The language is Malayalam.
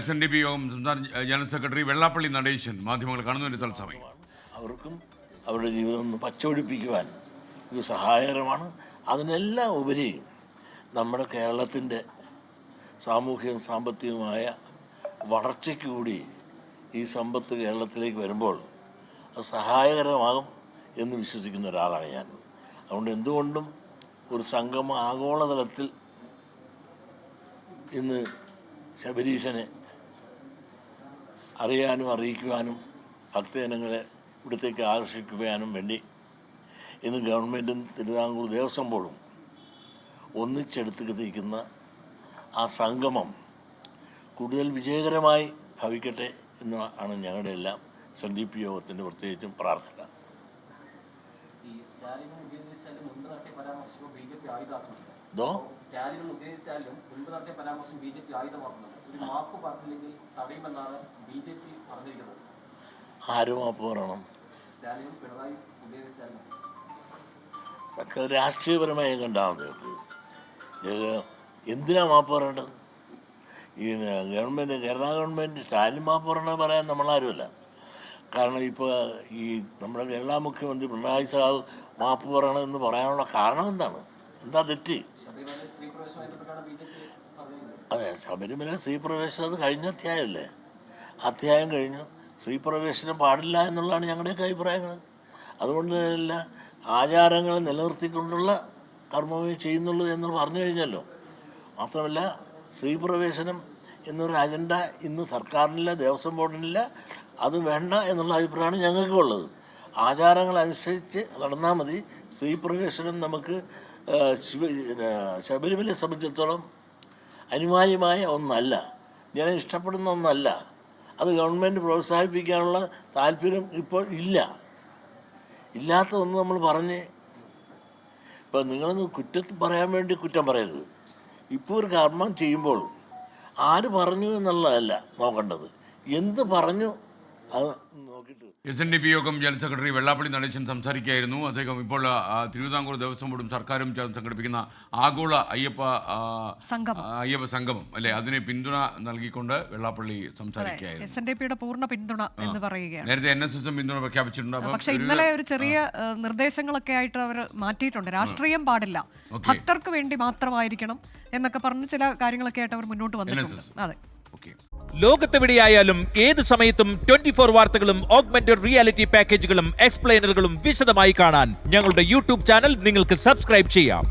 SNDP യോഗം സംസ്ഥാന ജനറൽ സെക്രട്ടറി വെള്ളാപ്പള്ളി നടേശൻ മാധ്യമങ്ങൾ കാണുന്നതിന് തത്സമയം അവർക്കും അവരുടെ ജീവിതം ഒന്ന് പച്ചപിടിപ്പിക്കുവാൻ ഇത് സഹായകരമാണ്. അതിനെല്ലാം ഉപരി നമ്മുടെ കേരളത്തിൻ്റെ സാമൂഹികവും സാമ്പത്തികവുമായ വളർച്ചയ്ക്ക് കൂടി ഈ സമ്പത്ത് കേരളത്തിലേക്ക് വരുമ്പോൾ അത് സഹായകരമാകും എന്ന് വിശ്വസിക്കുന്ന ഒരാളാണ് ഞാൻ. അതുകൊണ്ട് എന്തുകൊണ്ടും ഒരു സംഗമം ആഗോളതലത്തിൽ ഇന്ന് ശബരീശനെ അറിയാനും അറിയിക്കുവാനും ഭക്തജനങ്ങളെ ഇവിടത്തേക്ക് ആകർഷിക്കുവാനും വേണ്ടി ഇന്ന് ഗവൺമെൻറ്റും തിരുവിതാംകൂർ ദേവസ്വം ബോർഡും ഒന്നിച്ചെടുത്തിരിക്കുന്ന ആ സംഗമം കൂടുതൽ വിജയകരമായി ഭവിക്കട്ടെ എന്നാണ് ഞങ്ങളുടെ എല്ലാം SNDP യോഗത്തിൻ്റെ പ്രത്യേകിച്ചും പ്രാർത്ഥന. ആര് മാപ്പ് പറയണം? അതൊക്കെ രാഷ്ട്രീയപരമായി കണ്ടാൽ മതി. എന്തിനാ മാപ്പ് പറയേണ്ടത്? ഈ ഗവൺമെൻറ്, കേരള ഗവൺമെൻറ് സ്റ്റാലിൻ മാപ്പ് പറയണത് പറയാൻ നമ്മളാരുമല്ല. കാരണം ഇപ്പോൾ ഈ നമ്മുടെ കേരള മുഖ്യമന്ത്രി പിണറായി സാഹു മാപ്പ് പറയണമെന്ന് പറയാനുള്ള കാരണം എന്താണ്? എന്താ തെറ്റ്? അതെ, ശബരിമല സ്ത്രീ പ്രവേശനം അത് കഴിഞ്ഞ അധ്യായമല്ലേ? അധ്യായം കഴിഞ്ഞു. സ്ത്രീ പ്രവേശനം പാടില്ല എന്നുള്ളതാണ് ഞങ്ങളുടെയൊക്കെ അഭിപ്രായങ്ങൾ. അതുകൊണ്ട് തന്നെ ആചാരങ്ങൾ നിലനിർത്തിക്കൊണ്ടുള്ള കർമ്മമേ ചെയ്യുന്നുള്ളൂ എന്ന് പറഞ്ഞു കഴിഞ്ഞല്ലോ. മാത്രമല്ല, സ്ത്രീ പ്രവേശനം എന്നൊരു അജണ്ട ഇന്ന് സർക്കാരിനില്ല, ദേവസ്വം ബോർഡിനില്ല. അത് വേണ്ട എന്നുള്ള അഭിപ്രായമാണ് ഞങ്ങൾക്കുള്ളത്. ആചാരങ്ങളനുസരിച്ച് നടന്നാൽ മതി. സ്ത്രീ പ്രവേശനം നമുക്ക് ശബരിമലയെ സംബന്ധിച്ചിടത്തോളം അനിവാര്യമായ ഒന്നല്ല, ജനം ഇഷ്ടപ്പെടുന്ന ഒന്നല്ല. അത് ഗവൺമെൻറ് പ്രോത്സാഹിപ്പിക്കാനുള്ള താല്പര്യം ഇപ്പോൾ ഇല്ല. ഇല്ലാത്തതൊന്നും നമ്മൾ പറഞ്ഞ് ഇപ്പം നിങ്ങളൊന്ന് കുറ്റം പറയാൻ വേണ്ടി കുറ്റം പറയരുത്. ഇപ്പോൾ ഒരു കർമ്മം ചെയ്യുമ്പോൾ ആര് പറഞ്ഞു എന്നുള്ളതല്ല നോക്കേണ്ടത്, എന്ത് പറഞ്ഞു അത് നോക്കിയിട്ട്. SNDP യോഗം ജനറൽ സെക്രട്ടറി വെള്ളാപ്പള്ളി നടേശൻ സംസാരിക്കുകയായിരുന്നു. അദ്ദേഹം ഇപ്പോൾ തിരുവിതാംകൂർ ദേവസ്വം ബോർഡും സർക്കാരും ചേർന്ന് സംഘടിപ്പിക്കുന്ന ആഗോള അയ്യപ്പ സംഗമം അല്ലെ, അതിന് പിന്തുണ നൽകിക്കൊണ്ട് വെള്ളാപ്പള്ളി സംസാരിക്കുകയായിരുന്നു. SNDPയുടെ പൂർണ്ണ പിന്തുണ എന്ന് പറയുകയാണ്. നേരത്തെ NSSം പിന്തുണ പ്രഖ്യാപിച്ചിട്ടുണ്ട്. പക്ഷേ ഇന്നലെ ഒരു ചെറിയ നിർദ്ദേശങ്ങളൊക്കെ ആയിട്ട് അവർ മാറ്റിയിട്ടുണ്ട്. രാഷ്ട്രീയം പാടില്ല, ഭക്തർക്ക് വേണ്ടി മാത്രമായിരിക്കണം എന്നൊക്കെ പറഞ്ഞ് ചില കാര്യങ്ങളൊക്കെ ആയിട്ട് അവർ മുന്നോട്ട് വന്നിട്ടുണ്ട്. അതെ, ലോകത്തെവിടെയായാലും ഏത് സമയത്തും 24 വാർത്തകളും ഓഗ്മെന്റഡ് റിയാലിറ്റി പാക്കേജുകളും എക്സ്പ്ലെയിനറുകളും വിശദമായി കാണാൻ ഞങ്ങളുടെ YouTube ചാനൽ നിങ്ങൾക്ക് സബ്സ്ക്രൈബ് ചെയ്യാം.